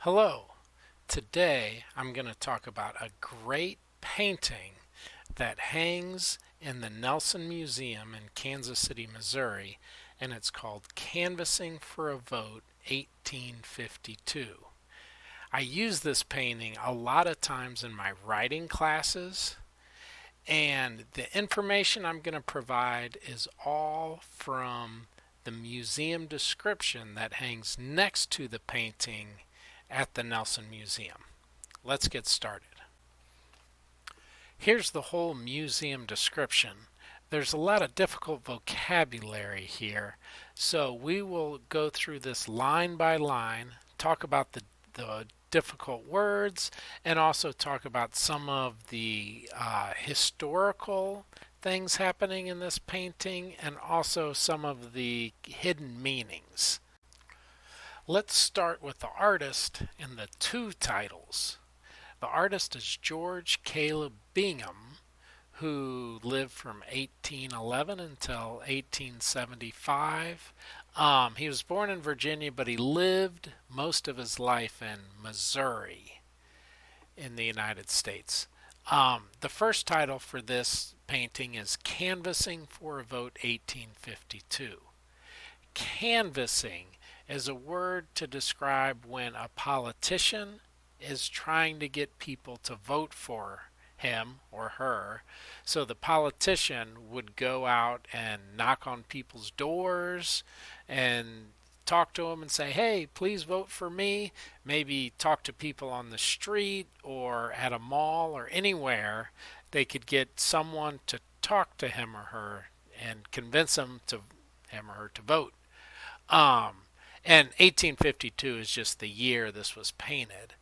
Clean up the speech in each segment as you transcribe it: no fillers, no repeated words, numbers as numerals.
Hello. Today I'm going to talk about a great painting that hangs in the Nelson Museum in Kansas City, Missouri, and it's called Canvassing for a Vote 1852. I use this painting a lot of times in my writing classes, and the information I'm going to provide is all from the museum description that hangs next to the painting at the Nelson Museum. Let's get started. Here's the whole museum description. There's a lot of difficult vocabulary here, so we will go through this line by line, talk about the difficult words, and also talk about some of the historical things happening in this painting and also some of the hidden meanings. Let's start with the artist and the two titles. The artist is George Caleb Bingham, who lived from 1811 until 1875. He was born in Virginia, but he lived most of his life in Missouri in the United States. The first title for this painting is Canvassing for a Vote 1852. Canvassing is a word to describe when a politician is trying to get people to vote for him or her. So the politician would go out and knock on people's doors and talk to them and say, hey, please vote for me. Maybe talk to people on the street or at a mall or anywhere. They could get someone to talk to him or her and convince him or her to vote. And 1852 is just the year this was painted.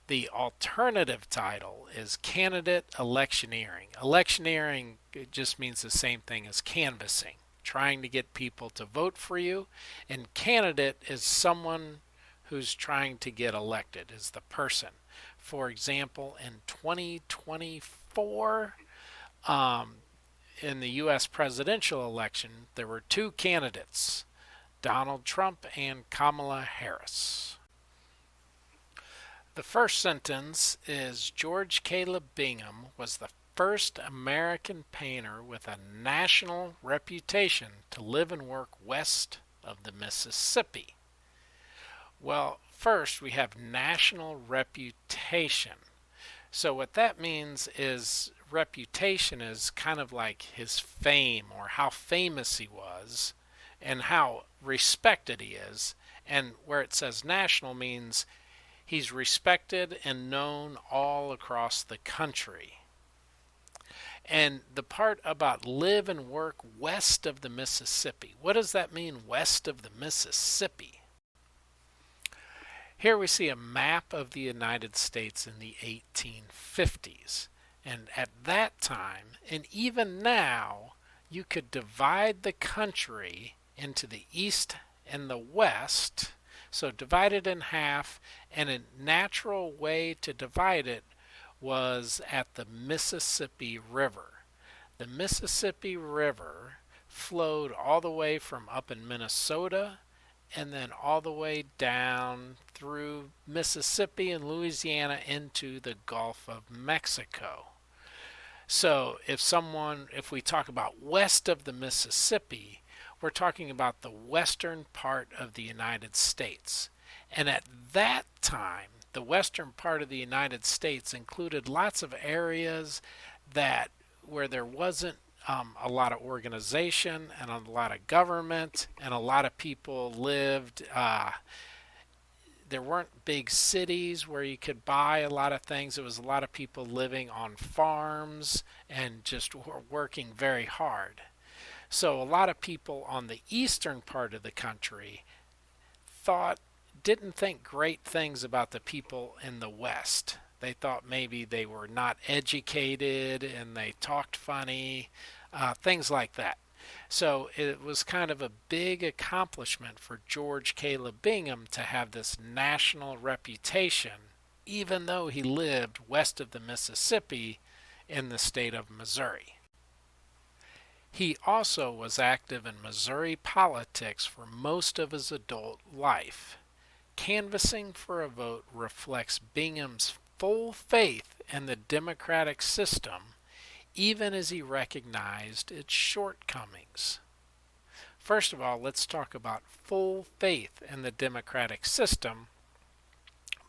The alternative title is Candidate Electioneering. Electioneering just means the same thing as canvassing, trying to get people to vote for you. And candidate is someone who's trying to get elected, is the person. For example, in 2024, in the U.S. presidential election, there were two candidates, Donald Trump and Kamala Harris. The first sentence is George Caleb Bingham was the first American painter with a national reputation to live and work west of the Mississippi. Well, first we have national reputation. So what that means is reputation is kind of like his fame or how famous he was and how respected he is. And where it says national means he's respected and known all across the country. And the part about live and work west of the Mississippi, what does that mean, west of the Mississippi? Here we see a map of the United States in the 1850s. And at that time, and even now, you could divide the country into the east and the west. So divide it in half, and a natural way to divide it was at the Mississippi River. The Mississippi River flowed all the way from up in Minnesota and then all the way down through Mississippi and Louisiana into the Gulf of Mexico. So if we talk about west of the Mississippi, we're talking about the western part of the United States. And at that time, the western part of the United States included lots of areas where there wasn't a lot of organization and a lot of government and a lot of people lived. There weren't big cities where you could buy a lot of things. It was a lot of people living on farms and just working very hard. So a lot of people on the eastern part of the country didn't think great things about the people in the west. They thought maybe they were not educated and they talked funny, things like that. So it was kind of a big accomplishment for George Caleb Bingham to have this national reputation, even though he lived west of the Mississippi in the state of Missouri. He also was active in Missouri politics for most of his adult life. Canvassing for a vote reflects Bingham's full faith in the democratic system, even as he recognized its shortcomings. First of all, let's talk about full faith in the democratic system.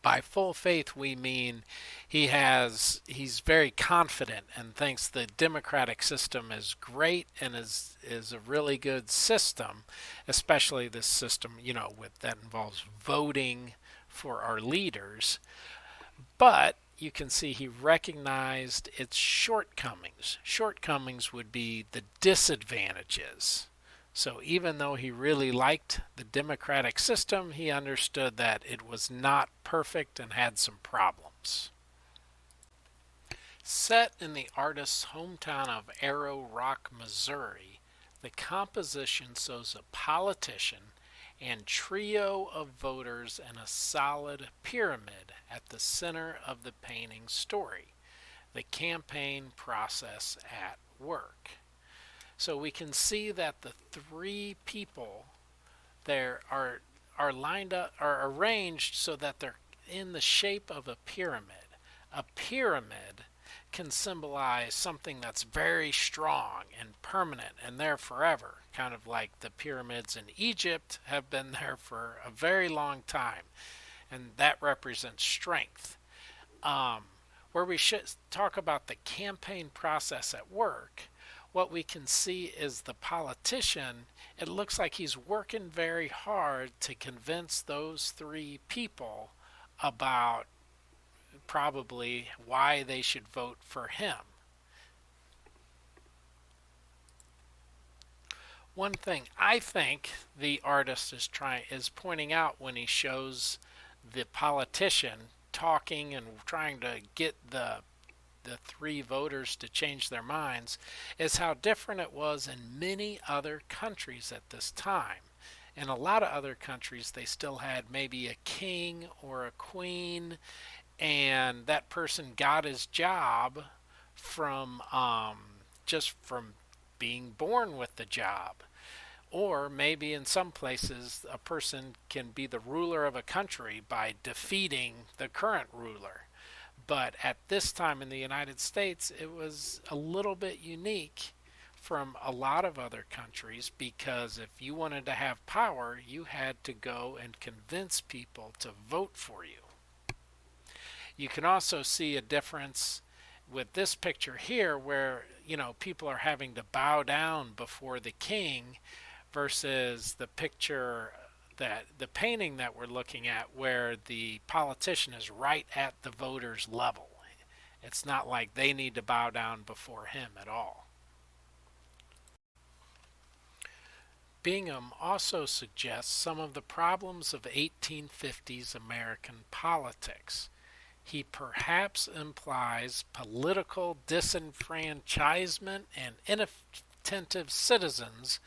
By full faith, we mean he's very confident and thinks the democratic system is great and is a really good system, especially this system, that involves voting for our leaders. But you can see he recognized its shortcomings. Shortcomings would be the disadvantages. So even though he really liked the democratic system, he understood that it was not perfect and had some problems. Set in the artist's hometown of Arrow Rock, Missouri, the composition shows a politician and trio of voters in a solid pyramid at the center of the painting's story, the campaign process at work. So we can see that the three people there are lined up, are arranged so that they're in the shape of a pyramid. A pyramid can symbolize something that's very strong and permanent and there forever, kind of like the pyramids in Egypt have been there for a very long time, and that represents strength. Where we should talk about the campaign process at work, what we can see is the politician, it looks like he's working very hard to convince those three people about probably why they should vote for him. One thing I think the artist is pointing out when he shows the politician talking and trying to get the three voters to change their minds is how different it was in many other countries at this time. In a lot of other countries, they still had maybe a king or a queen, and that person got his job from just from being born with the job. Or maybe in some places, a person can be the ruler of a country by defeating the current ruler. But at this time in the United States, it was a little bit unique from a lot of other countries, because if you wanted to have power, you had to go and convince people to vote for you. You can also see a difference with this picture here where, people are having to bow down before the king versus the painting that we're looking at where the politician is right at the voters' level. It's not like they need to bow down before him at all. Bingham also suggests some of the problems of 1850s American politics. He perhaps implies political disenfranchisement and inattentive citizens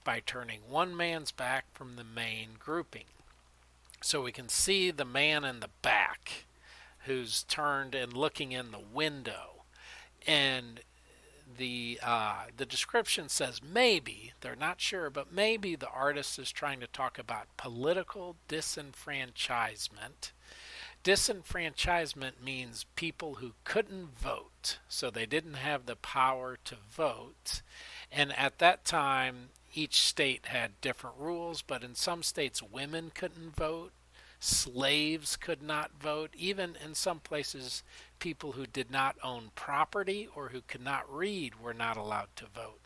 by turning one man's back from the main grouping. So we can see the man in the back who's turned and looking in the window. And the description says maybe, they're not sure, but maybe the artist is trying to talk about political disenfranchisement. Disenfranchisement means people who couldn't vote, so they didn't have the power to vote. And at that time, each state had different rules, but in some states women couldn't vote, slaves could not vote, even in some places people who did not own property or who could not read were not allowed to vote.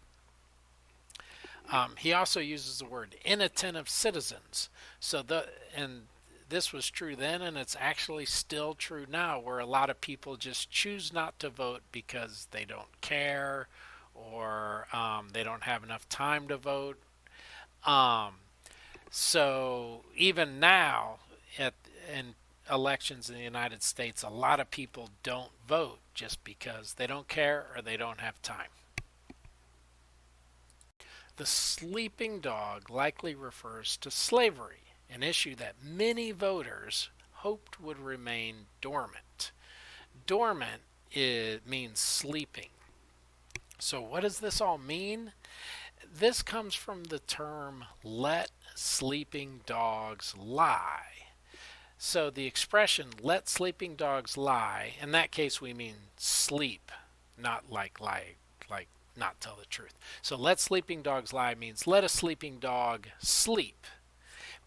He also uses the word inattentive citizens. And this was true then, and it's actually still true now, where a lot of people just choose not to vote because they don't care or they don't have enough time to vote. So even now, in elections in the United States, a lot of people don't vote just because they don't care or they don't have time. The sleeping dog likely refers to slavery, an issue that many voters hoped would remain dormant. Dormant means sleeping. So what does this all mean? This comes from the term "let sleeping dogs lie." So the expression let sleeping dogs lie, in that case we mean sleep, not like lie, like not tell the truth. So let sleeping dogs lie means let a sleeping dog sleep,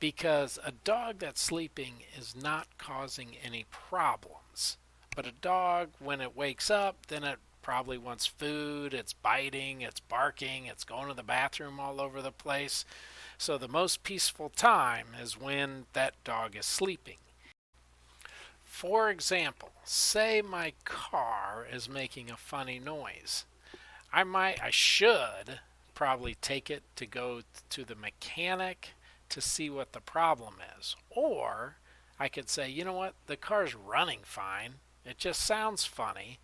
because a dog that's sleeping is not causing any problems. But a dog, when it wakes up, then it probably wants food, it's biting, it's barking, it's going to the bathroom all over the place. So the most peaceful time is when that dog is sleeping. For example, say my car is making a funny noise. I should probably take it to go to the mechanic to see what the problem is. Or I could say, you know what, the car's running fine. It just sounds funny,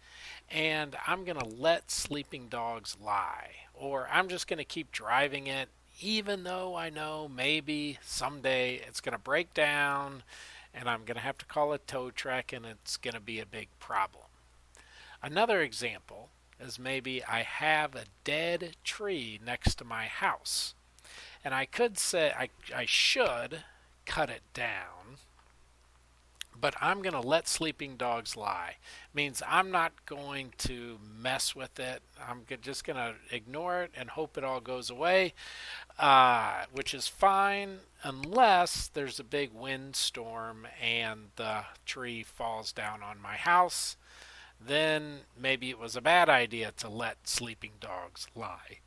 and I'm going to let sleeping dogs lie. Or I'm just going to keep driving it, even though I know maybe someday it's going to break down and I'm going to have to call a tow truck and it's going to be a big problem. Another example is maybe I have a dead tree next to my house. And I could say I should cut it down, but I'm going to let sleeping dogs lie. Means I'm not going to mess with it. I'm just going to ignore it and hope it all goes away, which is fine unless there's a big windstorm and the tree falls down on my house. Then maybe it was a bad idea to let sleeping dogs lie.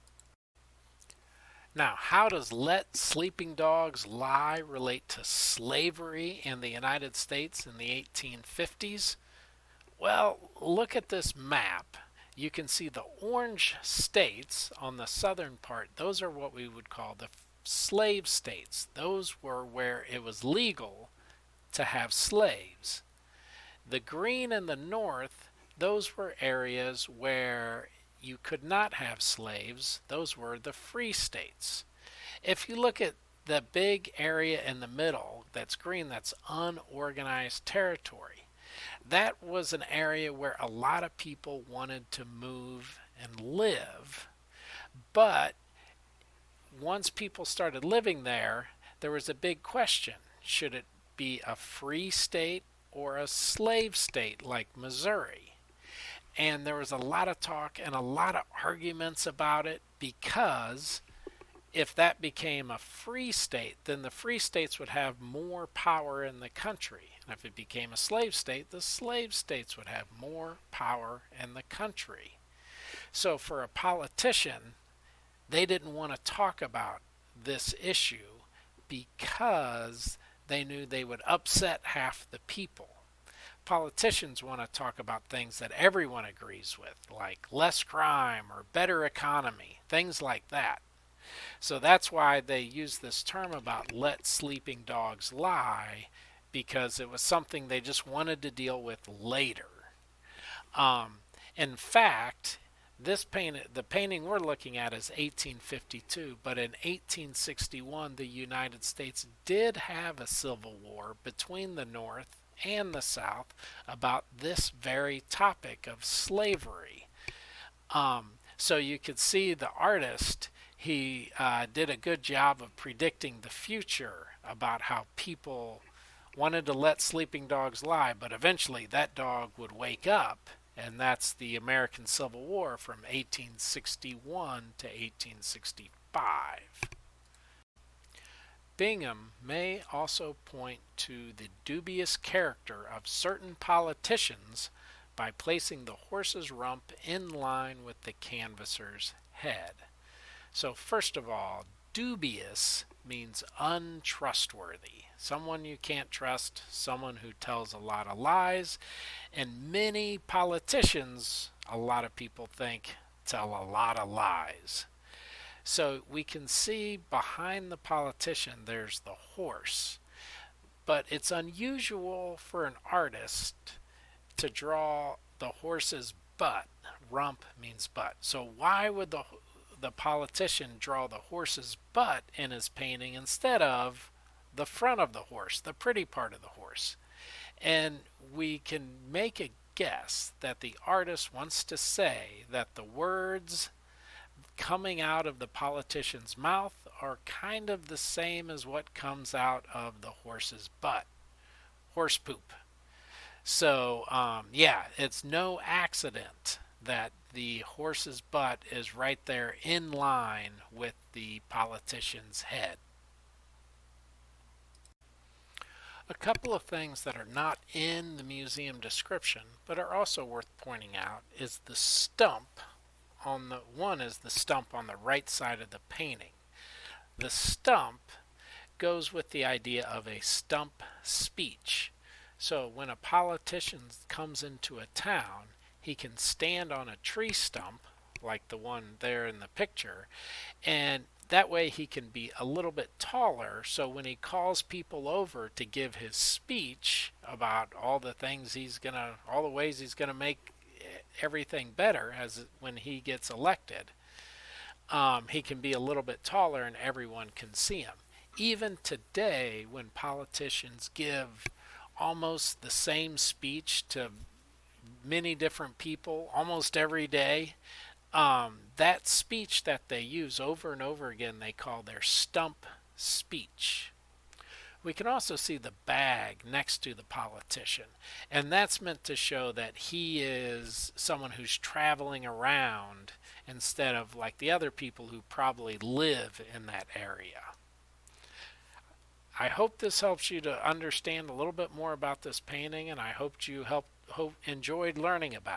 Now, how does let sleeping dogs lie relate to slavery in the United States in the 1850s? Well, look at this map. You can see the orange states on the southern part. Those are what we would call the slave states. Those were where it was legal to have slaves. The green in the north, those were areas where you could not have slaves. Those were the free states. If you look at the big area in the middle that's green, that's unorganized territory. That was an area where a lot of people wanted to move and live. But once people started living there, there was a big question. Should it be a free state or a slave state like Missouri? And there was a lot of talk and a lot of arguments about it, because if that became a free state, then the free states would have more power in the country. And if it became a slave state, the slave states would have more power in the country. So for a politician, they didn't want to talk about this issue because they knew they would upset half the people. Politicians want to talk about things that everyone agrees with, like less crime or better economy, things like that. So that's why they use this term about let sleeping dogs lie, because it was something they just wanted to deal with later. In fact, the painting we're looking at is 1852, but in 1861 the United States did have a civil war between the North and the South about this very topic of slavery. So you could see the artist, he did a good job of predicting the future about how people wanted to let sleeping dogs lie, but eventually that dog would wake up, and that's the American Civil War from 1861 to 1865. Bingham may also point to the dubious character of certain politicians by placing the horse's rump in line with the canvasser's head. So first of all, dubious means untrustworthy. Someone you can't trust, someone who tells a lot of lies, and many politicians, a lot of people think, tell a lot of lies. So we can see behind the politician there's the horse. But it's unusual for an artist to draw the horse's butt. Rump means butt. So why would the politician draw the horse's butt in his painting instead of the front of the horse, the pretty part of the horse? And we can make a guess that the artist wants to say that the words coming out of the politician's mouth are kind of the same as what comes out of the horse's butt. horse poop. So, yeah, it's no accident that the horse's butt is right there in line with the politician's head. A couple of things that are not in the museum description but are also worth pointing out is the stump on the one is the stump on the right side of the painting. The stump goes with the idea of a stump speech. So when a politician comes into a town, he can stand on a tree stump, like the one there in the picture, and that way he can be a little bit taller. So when he calls people over to give his speech about all the things all the ways he's gonna make everything better as when he gets elected, he can be a little bit taller and everyone can see him. Even today, when politicians give almost the same speech to many different people almost every day, that speech that they use over and over again, they call their stump speech. We can also see the bag next to the politician, and that's meant to show that he is someone who's traveling around instead of like the other people who probably live in that area. I hope this helps you to understand a little bit more about this painting, and I hope enjoyed learning about it.